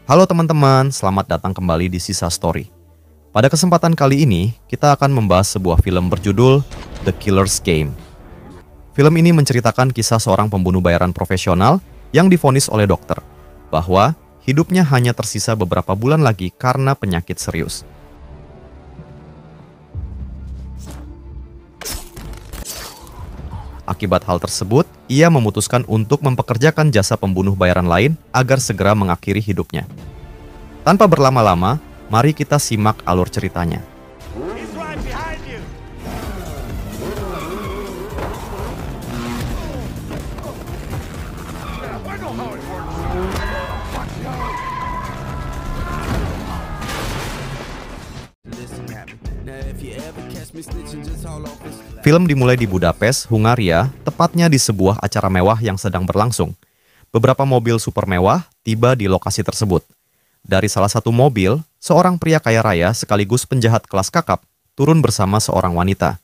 Halo teman-teman, selamat datang kembali di Sisa Story. Pada kesempatan kali ini, kita akan membahas sebuah film berjudul The Killer's Game. Film ini menceritakan kisah seorang pembunuh bayaran profesional yang divonis oleh dokter bahwa hidupnya hanya tersisa beberapa bulan lagi karena penyakit serius. Akibat hal tersebut, ia memutuskan untuk mempekerjakan jasa pembunuh bayaran lain agar segera mengakhiri hidupnya. Tanpa berlama-lama, mari kita simak alur ceritanya. Film dimulai di Budapest, Hungaria, tepatnya di sebuah acara mewah yang sedang berlangsung. Beberapa mobil super mewah tiba di lokasi tersebut. Dari salah satu mobil, seorang pria kaya raya sekaligus penjahat kelas kakap turun bersama seorang wanita.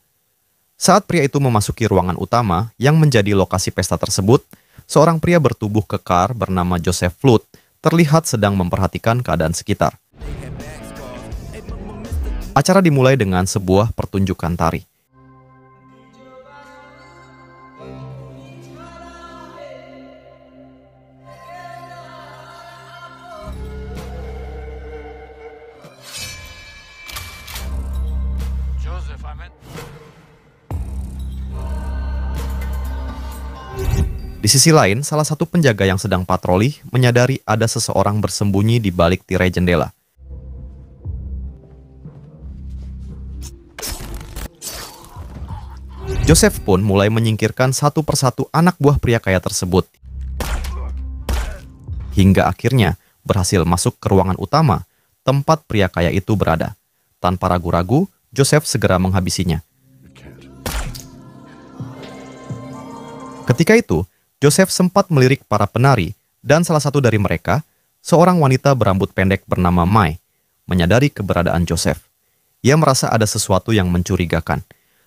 Saat pria itu memasuki ruangan utama yang menjadi lokasi pesta tersebut, seorang pria bertubuh kekar bernama Joseph Flood terlihat sedang memperhatikan keadaan sekitar. Acara dimulai dengan sebuah pertunjukan tari. Di sisi lain, salah satu penjaga yang sedang patroli menyadari ada seseorang bersembunyi di balik tirai jendela. Joseph pun mulai menyingkirkan satu persatu anak buah pria kaya tersebut. Hingga akhirnya berhasil masuk ke ruangan utama, tempat pria kaya itu berada. Tanpa ragu-ragu, Joseph segera menghabisinya. Ketika itu, Joseph sempat melirik para penari, dan salah satu dari mereka, seorang wanita berambut pendek bernama Mai, menyadari keberadaan Joseph. Ia merasa ada sesuatu yang mencurigakan.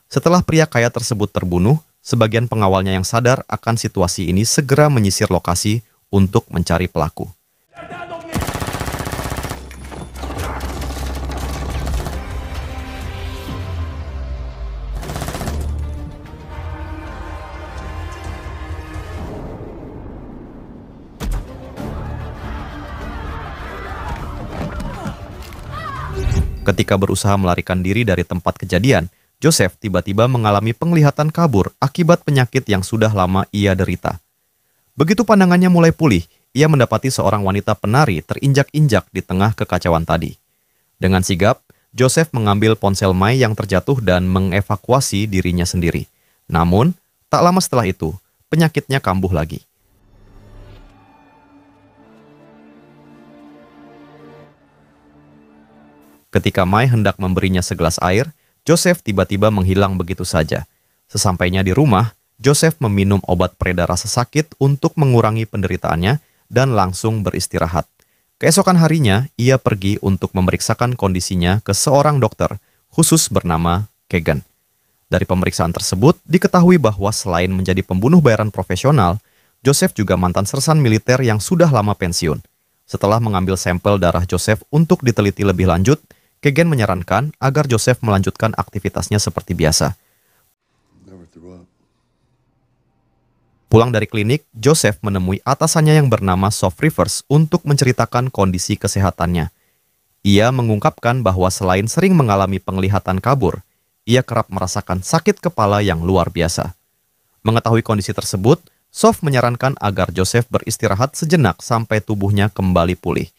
Setelah pria kaya tersebut terbunuh, sebagian pengawalnya yang sadar akan situasi ini segera menyisir lokasi untuk mencari pelaku. Ketika berusaha melarikan diri dari tempat kejadian, Joseph tiba-tiba mengalami penglihatan kabur akibat penyakit yang sudah lama ia derita. Begitu pandangannya mulai pulih, ia mendapati seorang wanita penari terinjak-injak di tengah kekacauan tadi. Dengan sigap, Joseph mengambil ponsel Mai yang terjatuh dan mengevakuasi dirinya sendiri. Namun, tak lama setelah itu, penyakitnya kambuh lagi. Ketika Mai hendak memberinya segelas air, Joseph tiba-tiba menghilang begitu saja. Sesampainya di rumah, Joseph meminum obat pereda rasa sakit untuk mengurangi penderitaannya dan langsung beristirahat. Keesokan harinya, ia pergi untuk memeriksakan kondisinya ke seorang dokter khusus bernama Kegan. Dari pemeriksaan tersebut, diketahui bahwa selain menjadi pembunuh bayaran profesional, Joseph juga mantan sersan militer yang sudah lama pensiun. Setelah mengambil sampel darah Joseph untuk diteliti lebih lanjut, Kegan menyarankan agar Joseph melanjutkan aktivitasnya seperti biasa. Pulang dari klinik, Joseph menemui atasannya yang bernama Soft Rivers untuk menceritakan kondisi kesehatannya. Ia mengungkapkan bahwa selain sering mengalami penglihatan kabur, ia kerap merasakan sakit kepala yang luar biasa. Mengetahui kondisi tersebut, Soft menyarankan agar Joseph beristirahat sejenak sampai tubuhnya kembali pulih.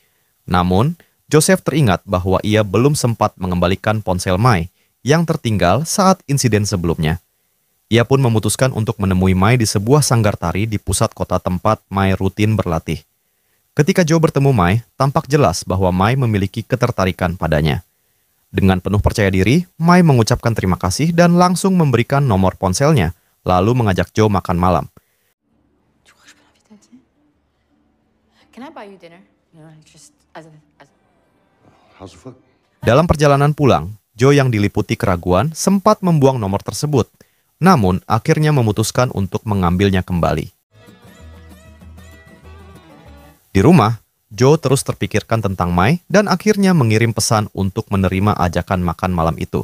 Namun, Joseph teringat bahwa ia belum sempat mengembalikan ponsel Mai yang tertinggal saat insiden sebelumnya. Ia pun memutuskan untuk menemui Mai di sebuah sanggar tari di pusat kota tempat Mai rutin berlatih. Ketika Joe bertemu Mai, tampak jelas bahwa Mai memiliki ketertarikan padanya. Dengan penuh percaya diri, Mai mengucapkan terima kasih dan langsung memberikan nomor ponselnya, lalu mengajak Joe makan malam. Dalam perjalanan pulang, Joe yang diliputi keraguan sempat membuang nomor tersebut, namun akhirnya memutuskan untuk mengambilnya kembali. Di rumah, Joe terus terpikirkan tentang Mai dan akhirnya mengirim pesan untuk menerima ajakan makan malam itu.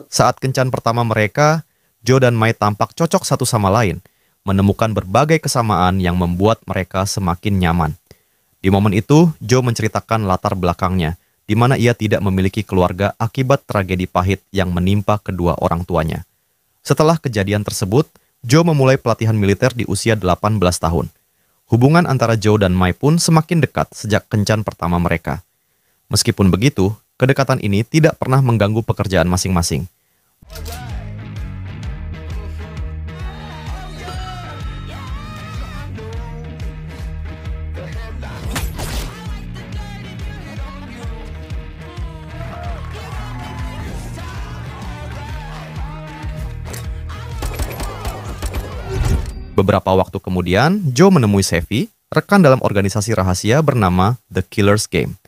Saat kencan pertama mereka, Joe dan Mai tampak cocok satu sama lain, menemukan berbagai kesamaan yang membuat mereka semakin nyaman. Di momen itu, Joe menceritakan latar belakangnya, di mana ia tidak memiliki keluarga akibat tragedi pahit yang menimpa kedua orang tuanya. Setelah kejadian tersebut, Joe memulai pelatihan militer di usia 18 tahun. Hubungan antara Joe dan Mai pun semakin dekat sejak kencan pertama mereka. Meskipun begitu, kedekatan ini tidak pernah mengganggu pekerjaan masing-masing. Beberapa waktu kemudian, Joe menemui Sevi, rekan dalam organisasi rahasia bernama The Killer's Game,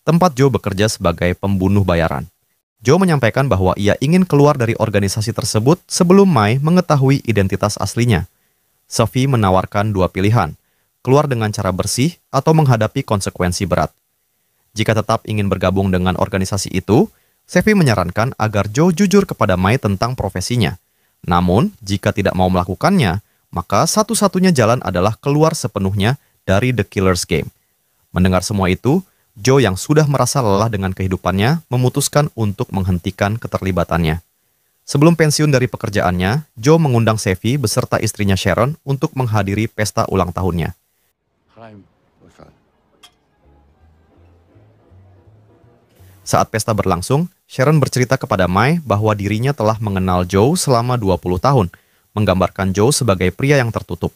tempat Joe bekerja sebagai pembunuh bayaran. Joe menyampaikan bahwa ia ingin keluar dari organisasi tersebut sebelum Mai mengetahui identitas aslinya. Sevi menawarkan dua pilihan, keluar dengan cara bersih atau menghadapi konsekuensi berat. Jika tetap ingin bergabung dengan organisasi itu, Sevi menyarankan agar Joe jujur kepada Mai tentang profesinya. Namun, jika tidak mau melakukannya, maka satu-satunya jalan adalah keluar sepenuhnya dari The Killer's Game. Mendengar semua itu, Joe yang sudah merasa lelah dengan kehidupannya memutuskan untuk menghentikan keterlibatannya. Sebelum pensiun dari pekerjaannya, Joe mengundang Sevi beserta istrinya Sharon untuk menghadiri pesta ulang tahunnya. Saat pesta berlangsung, Sharon bercerita kepada Mai bahwa dirinya telah mengenal Joe selama 20 tahun, menggambarkan Joe sebagai pria yang tertutup.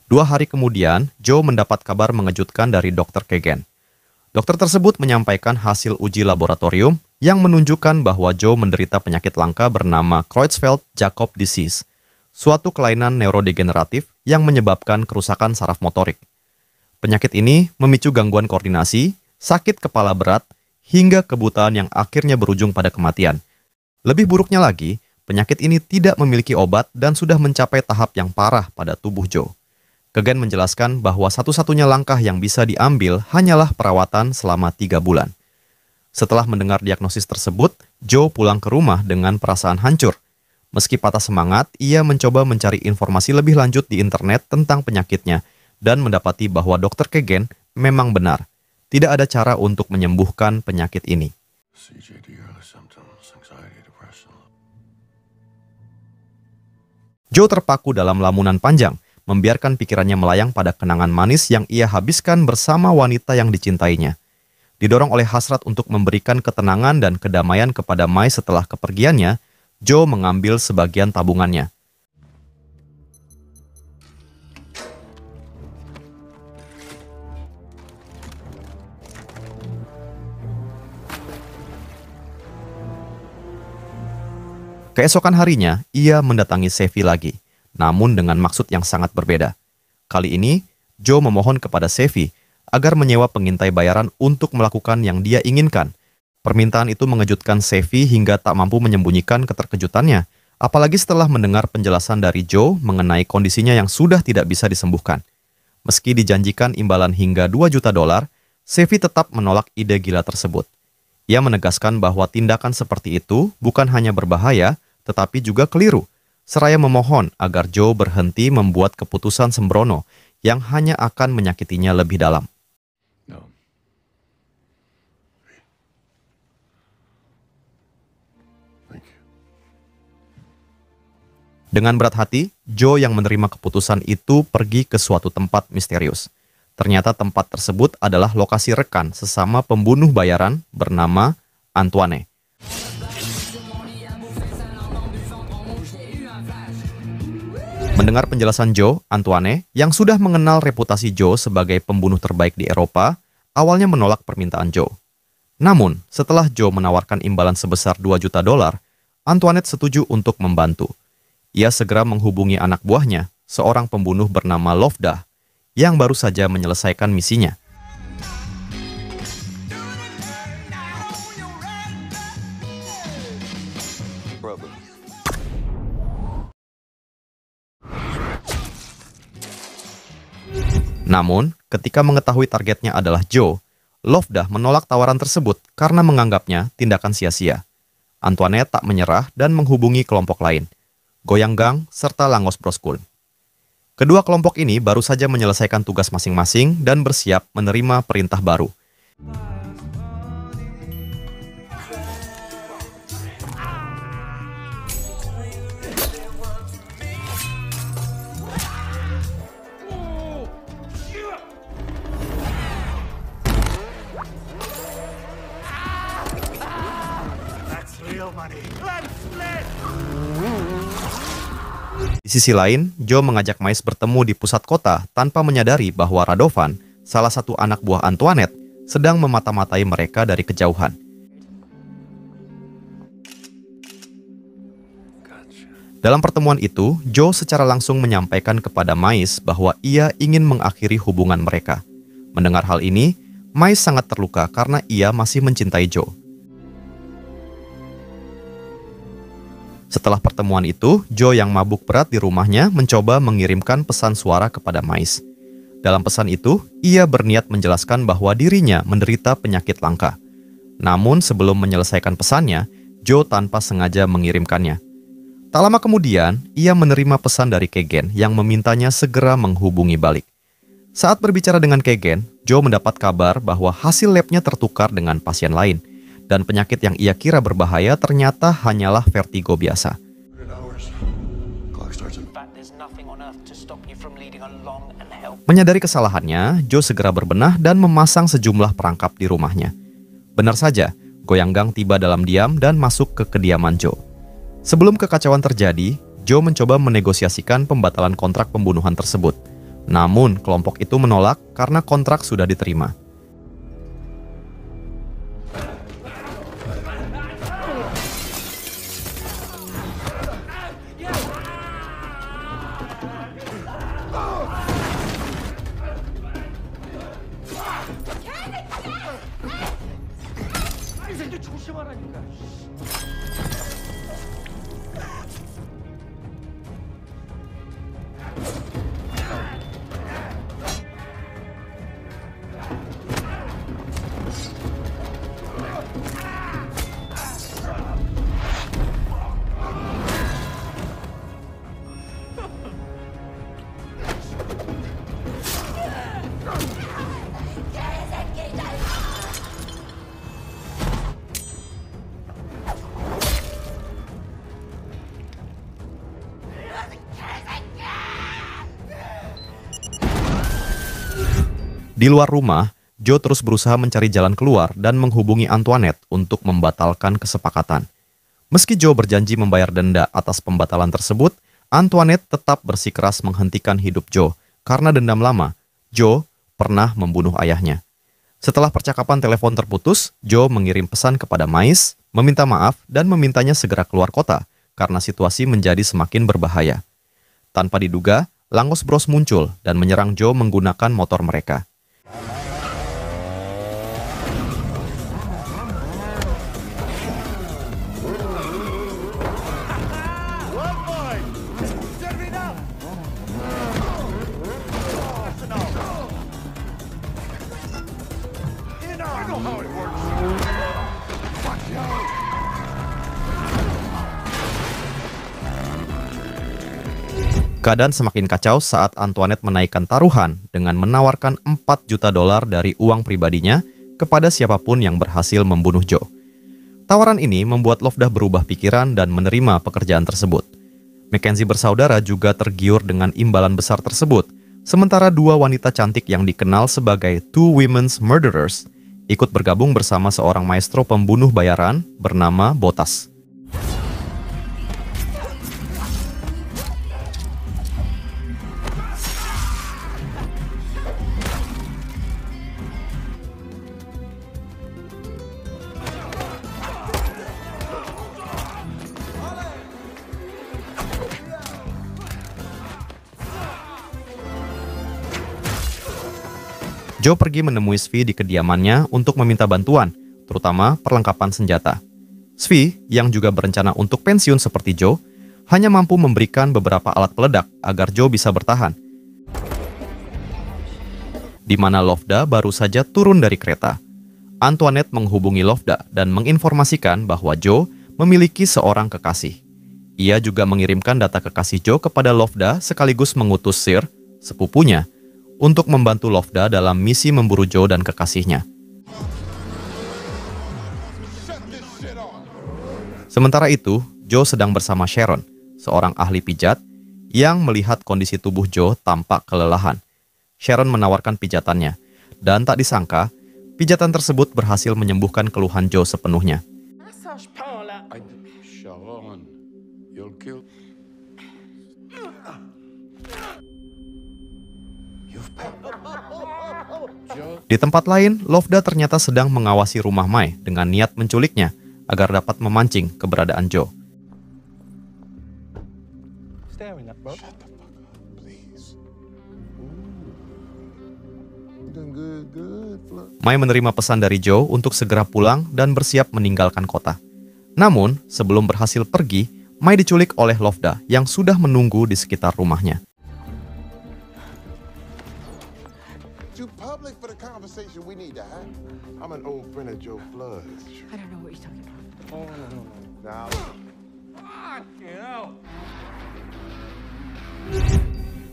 Dua hari kemudian, Joe mendapat kabar mengejutkan dari Dr. Kagan. Dokter tersebut menyampaikan hasil uji laboratorium yang menunjukkan bahwa Joe menderita penyakit langka bernama Creutzfeldt-Jakob disease, suatu kelainan neurodegeneratif yang menyebabkan kerusakan saraf motorik. Penyakit ini memicu gangguan koordinasi, sakit kepala berat, hingga kebutaan yang akhirnya berujung pada kematian. Lebih buruknya lagi, penyakit ini tidak memiliki obat dan sudah mencapai tahap yang parah pada tubuh Joe. Kagan menjelaskan bahwa satu-satunya langkah yang bisa diambil hanyalah perawatan selama 3 bulan. Setelah mendengar diagnosis tersebut, Joe pulang ke rumah dengan perasaan hancur. Meski patah semangat, ia mencoba mencari informasi lebih lanjut di internet tentang penyakitnya, dan mendapati bahwa Dr. Kagan memang benar. Tidak ada cara untuk menyembuhkan penyakit ini. Joe terpaku dalam lamunan panjang, membiarkan pikirannya melayang pada kenangan manis yang ia habiskan bersama wanita yang dicintainya. Didorong oleh hasrat untuk memberikan ketenangan dan kedamaian kepada Mai setelah kepergiannya, Joe mengambil sebagian tabungannya. Keesokan harinya, ia mendatangi Sevi lagi, namun dengan maksud yang sangat berbeda. Kali ini, Joe memohon kepada Sevi agar menyewa pengintai bayaran untuk melakukan yang dia inginkan. Permintaan itu mengejutkan Sevi hingga tak mampu menyembunyikan keterkejutannya, apalagi setelah mendengar penjelasan dari Joe mengenai kondisinya yang sudah tidak bisa disembuhkan. Meski dijanjikan imbalan hingga $2 juta, Sevi tetap menolak ide gila tersebut. Ia menegaskan bahwa tindakan seperti itu bukan hanya berbahaya, tetapi juga keliru, seraya memohon agar Joe berhenti membuat keputusan sembrono yang hanya akan menyakitinya lebih dalam. Dengan berat hati, Joe yang menerima keputusan itu pergi ke suatu tempat misterius. Ternyata tempat tersebut adalah lokasi rekan sesama pembunuh bayaran bernama Antoine. Mendengar penjelasan Joe, Antoine, yang sudah mengenal reputasi Joe sebagai pembunuh terbaik di Eropa, awalnya menolak permintaan Joe. Namun, setelah Joe menawarkan imbalan sebesar $2 juta, Antoinette setuju untuk membantu. Ia segera menghubungi anak buahnya, seorang pembunuh bernama Lovda, yang baru saja menyelesaikan misinya. Namun, ketika mengetahui targetnya adalah Joe, Lovdah menolak tawaran tersebut karena menganggapnya tindakan sia-sia. Antoinette tak menyerah dan menghubungi kelompok lain, Goyang Gang serta Langos Broskul. Kedua kelompok ini baru saja menyelesaikan tugas masing-masing dan bersiap menerima perintah baru. Di sisi lain, Joe mengajak Mais bertemu di pusat kota tanpa menyadari bahwa Radovan, salah satu anak buah Antoinette, sedang memata-matai mereka dari kejauhan. Dalam pertemuan itu, Joe secara langsung menyampaikan kepada Mais bahwa ia ingin mengakhiri hubungan mereka. Mendengar hal ini, Mais sangat terluka karena ia masih mencintai Joe. Setelah pertemuan itu, Joe yang mabuk berat di rumahnya mencoba mengirimkan pesan suara kepada Mais. Dalam pesan itu, ia berniat menjelaskan bahwa dirinya menderita penyakit langka. Namun sebelum menyelesaikan pesannya, Joe tanpa sengaja mengirimkannya. Tak lama kemudian, ia menerima pesan dari Kegen yang memintanya segera menghubungi balik. Saat berbicara dengan Kegen, Joe mendapat kabar bahwa hasil labnya tertukar dengan pasien lain. Dan penyakit yang ia kira berbahaya ternyata hanyalah vertigo biasa. Menyadari kesalahannya, Joe segera berbenah dan memasang sejumlah perangkap di rumahnya. Benar saja, Goyang Gang tiba dalam diam dan masuk ke kediaman Joe. Sebelum kekacauan terjadi, Joe mencoba menegosiasikan pembatalan kontrak pembunuhan tersebut. Namun, kelompok itu menolak karena kontrak sudah diterima. Di luar rumah, Joe terus berusaha mencari jalan keluar dan menghubungi Antoinette untuk membatalkan kesepakatan. Meski Joe berjanji membayar denda atas pembatalan tersebut, Antoinette tetap bersikeras menghentikan hidup Joe karena dendam lama. Joe pernah membunuh ayahnya. Setelah percakapan telepon terputus, Joe mengirim pesan kepada Mais, meminta maaf dan memintanya segera keluar kota karena situasi menjadi semakin berbahaya. Tanpa diduga, Langos Bros muncul dan menyerang Joe menggunakan motor mereka. Keadaan semakin kacau saat Antoinette menaikkan taruhan dengan menawarkan $4 juta dari uang pribadinya kepada siapapun yang berhasil membunuh Joe. Tawaran ini membuat Lovdah berubah pikiran dan menerima pekerjaan tersebut. Mackenzie bersaudara juga tergiur dengan imbalan besar tersebut, sementara dua wanita cantik yang dikenal sebagai Two Women's Murderers ikut bergabung bersama seorang maestro pembunuh bayaran bernama Botas. Joe pergi menemui Svi di kediamannya untuk meminta bantuan, terutama perlengkapan senjata. Svi, yang juga berencana untuk pensiun seperti Joe, hanya mampu memberikan beberapa alat peledak agar Joe bisa bertahan. di mana Lovda baru saja turun dari kereta. Antoinette menghubungi Lovda dan menginformasikan bahwa Joe memiliki seorang kekasih. Ia juga mengirimkan data kekasih Joe kepada Lovda sekaligus mengutus Sir, sepupunya, untuk membantu Lovda dalam misi memburu Joe dan kekasihnya. Sementara itu, Joe sedang bersama Sharon, seorang ahli pijat, yang melihat kondisi tubuh Joe tampak kelelahan. Sharon menawarkan pijatannya, dan tak disangka, pijatan tersebut berhasil menyembuhkan keluhan Joe sepenuhnya. Di tempat lain, Lovda ternyata sedang mengawasi rumah Mai dengan niat menculiknya agar dapat memancing keberadaan Joe. Mai menerima pesan dari Joe untuk segera pulang dan bersiap meninggalkan kota. Namun, sebelum berhasil pergi, Mai diculik oleh Lovda yang sudah menunggu di sekitar rumahnya.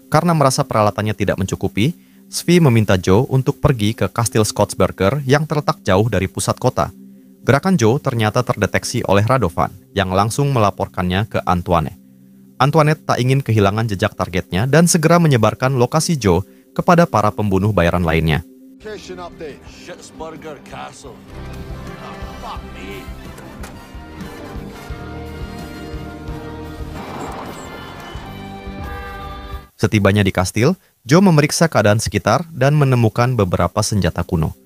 Karena merasa peralatannya tidak mencukupi, Svi meminta Joe untuk pergi ke Kastil Scottsburger yang terletak jauh dari pusat kota. Gerakan Joe ternyata terdeteksi oleh Radovan yang langsung melaporkannya ke Antoinette. Antoinette tak ingin kehilangan jejak targetnya dan segera menyebarkan lokasi Joe kepada para pembunuh bayaran lainnya. Setibanya di kastil, Joe memeriksa keadaan sekitar dan menemukan beberapa senjata kuno.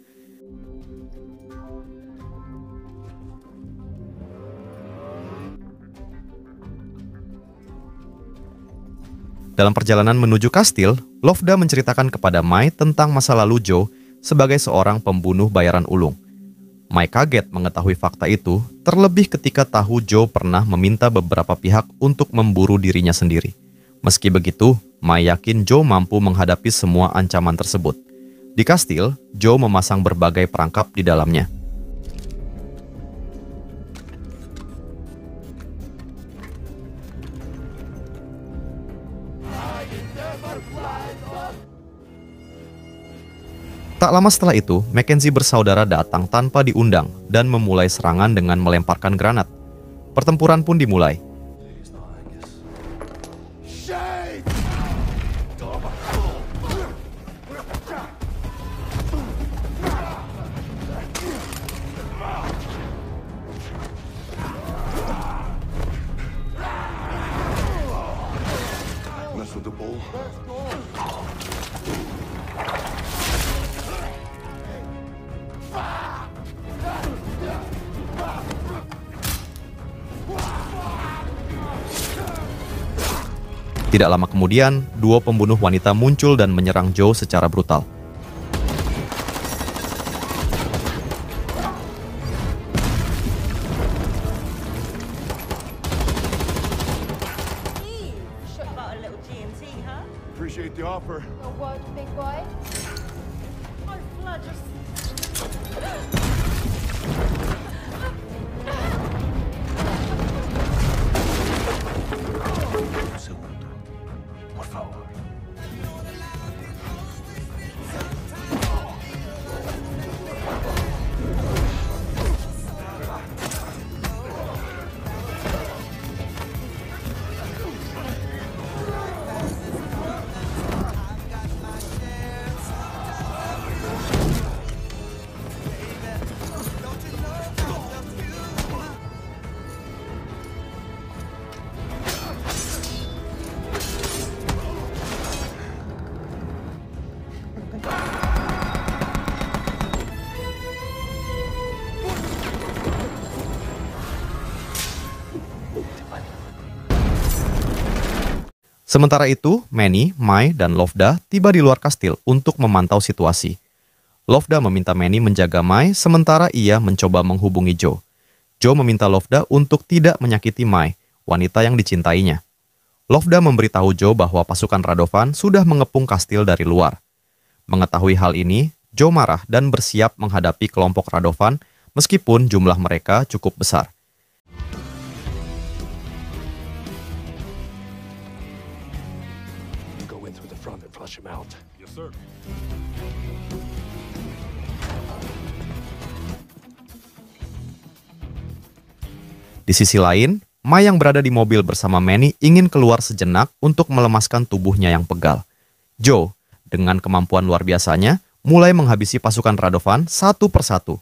Dalam perjalanan menuju kastil, Lovda menceritakan kepada Mai tentang masa lalu Joe sebagai seorang pembunuh bayaran ulung. Mai kaget mengetahui fakta itu, terlebih ketika tahu Joe pernah meminta beberapa pihak untuk memburu dirinya sendiri. Meski begitu, Mai yakin Joe mampu menghadapi semua ancaman tersebut. Di kastil, Joe memasang berbagai perangkap di dalamnya. Tak lama setelah itu, Mackenzie bersaudara datang tanpa diundang dan memulai serangan dengan melemparkan granat. Pertempuran pun dimulai. Tidak lama kemudian, dua pembunuh wanita muncul dan menyerang Joe secara brutal. Appreciate the offer. What, big boy? Por favor. Sementara itu, Manny, Mai, dan Lovda tiba di luar kastil untuk memantau situasi. Lovda meminta Manny menjaga Mai sementara ia mencoba menghubungi Joe. Joe meminta Lovda untuk tidak menyakiti Mai, wanita yang dicintainya. Lovda memberitahu Joe bahwa pasukan Radovan sudah mengepung kastil dari luar. Mengetahui hal ini, Joe marah dan bersiap menghadapi kelompok Radovan meskipun jumlah mereka cukup besar. Di sisi lain, Mai yang berada di mobil bersama Manny ingin keluar sejenak untuk melemaskan tubuhnya yang pegal. Joe, dengan kemampuan luar biasanya, mulai menghabisi pasukan Radovan satu persatu.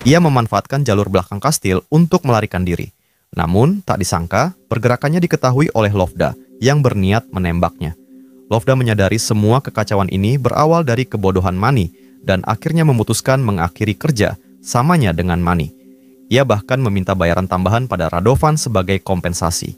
Ia memanfaatkan jalur belakang kastil untuk melarikan diri. Namun, tak disangka, pergerakannya diketahui oleh Lovda yang berniat menembaknya. Lovda menyadari semua kekacauan ini berawal dari kebodohan Manny dan akhirnya memutuskan mengakhiri kerja samanya dengan Manny. Ia bahkan meminta bayaran tambahan pada Radovan sebagai kompensasi.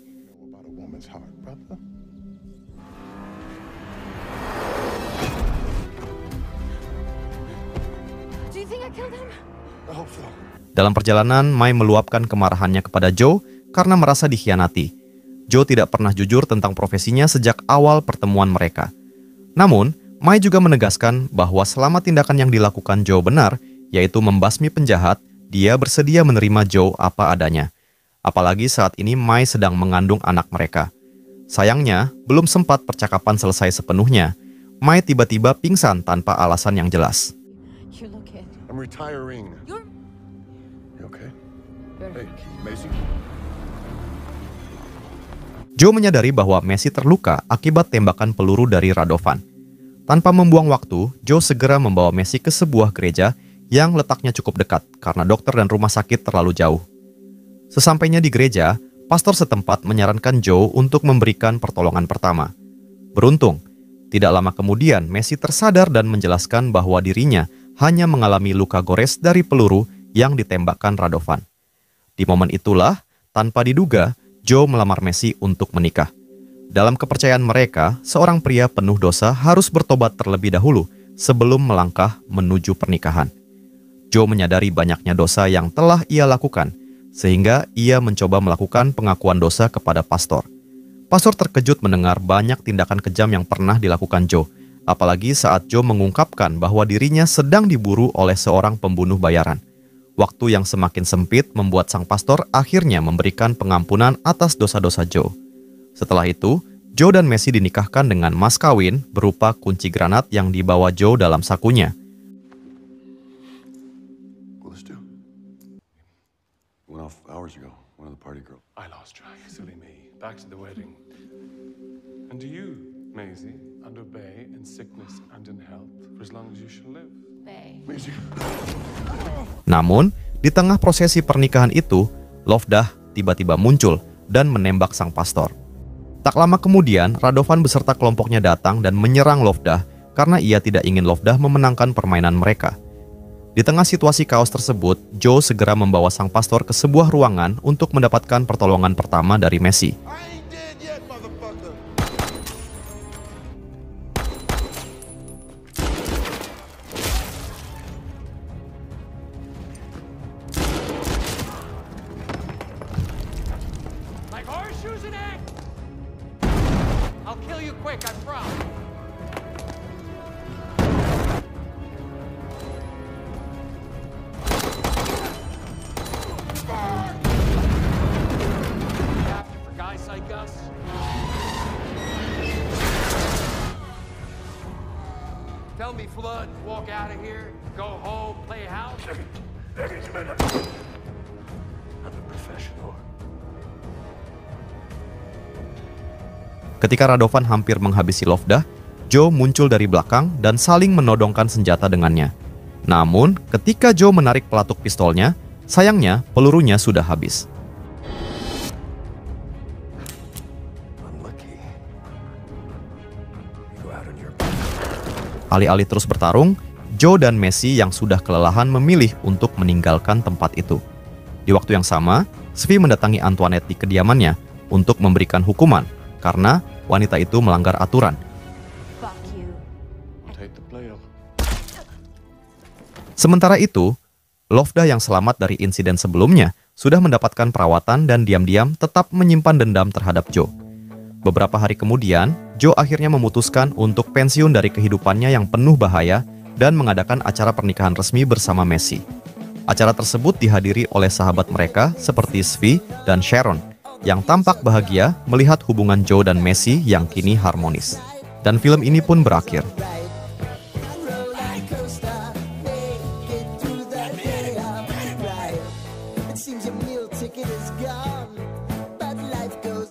Dalam perjalanan, Mai meluapkan kemarahannya kepada Joe karena merasa dikhianati. Joe tidak pernah jujur tentang profesinya sejak awal pertemuan mereka. Namun, Mai juga menegaskan bahwa selama tindakan yang dilakukan Joe benar, yaitu membasmi penjahat, dia bersedia menerima Joe apa adanya. Apalagi saat ini Mai sedang mengandung anak mereka. Sayangnya, belum sempat percakapan selesai sepenuhnya, Mai tiba-tiba pingsan tanpa alasan yang jelas. I'm retiring. You okay? Hey, Macy. Joe menyadari bahwa Macy terluka akibat tembakan peluru dari Radovan. Tanpa membuang waktu, Joe segera membawa Macy ke sebuah gereja yang letaknya cukup dekat karena dokter dan rumah sakit terlalu jauh. Sesampainya di gereja, pastor setempat menyarankan Joe untuk memberikan pertolongan pertama. Beruntung, tidak lama kemudian Macy tersadar dan menjelaskan bahwa dirinya hanya mengalami luka gores dari peluru yang ditembakkan Radovan. Di momen itulah, tanpa diduga, Joe melamar Macy untuk menikah. Dalam kepercayaan mereka, seorang pria penuh dosa harus bertobat terlebih dahulu sebelum melangkah menuju pernikahan. Joe menyadari banyaknya dosa yang telah ia lakukan, sehingga ia mencoba melakukan pengakuan dosa kepada pastor. Pastor terkejut mendengar banyak tindakan kejam yang pernah dilakukan Joe, apalagi saat Joe mengungkapkan bahwa dirinya sedang diburu oleh seorang pembunuh bayaran. Waktu yang semakin sempit membuat sang pastor akhirnya memberikan pengampunan atas dosa-dosa Joe. Setelah itu, Joe dan Macy dinikahkan dengan mas kawin berupa kunci granat yang dibawa Joe dalam sakunya. And do you, Maisie, and obey in sickness and in health for as long as you shall live? Maisie. Namun, di tengah prosesi pernikahan itu, Lovdah tiba-tiba muncul dan menembak sang pastor. Tak lama kemudian, Radovan beserta kelompoknya datang dan menyerang Lovdah karena ia tidak ingin Lovdah memenangkan permainan mereka. Di tengah situasi kaos tersebut, Joe segera membawa sang pastor ke sebuah ruangan untuk mendapatkan pertolongan pertama dari Macy. Tell me, Flood, walk out of here, go home, play house. I'm a professional. Ketika Radovan hampir menghabisi Lovdah, Joe muncul dari belakang dan saling menodongkan senjata dengannya. Namun, ketika Joe menarik pelatuk pistolnya, sayangnya pelurunya sudah habis. Alih-alih terus bertarung, Joe dan Macy yang sudah kelelahan memilih untuk meninggalkan tempat itu. Di waktu yang sama, Svi mendatangi Antoinette di kediamannya untuk memberikan hukuman karena wanita itu melanggar aturan. Sementara itu, Lovda yang selamat dari insiden sebelumnya sudah mendapatkan perawatan dan diam-diam tetap menyimpan dendam terhadap Joe. Beberapa hari kemudian, Joe akhirnya memutuskan untuk pensiun dari kehidupannya yang penuh bahaya dan mengadakan acara pernikahan resmi bersama Messi. Acara tersebut dihadiri oleh sahabat mereka seperti Svi dan Sharon, yang tampak bahagia melihat hubungan Joe dan Messi yang kini harmonis. Dan film ini pun berakhir.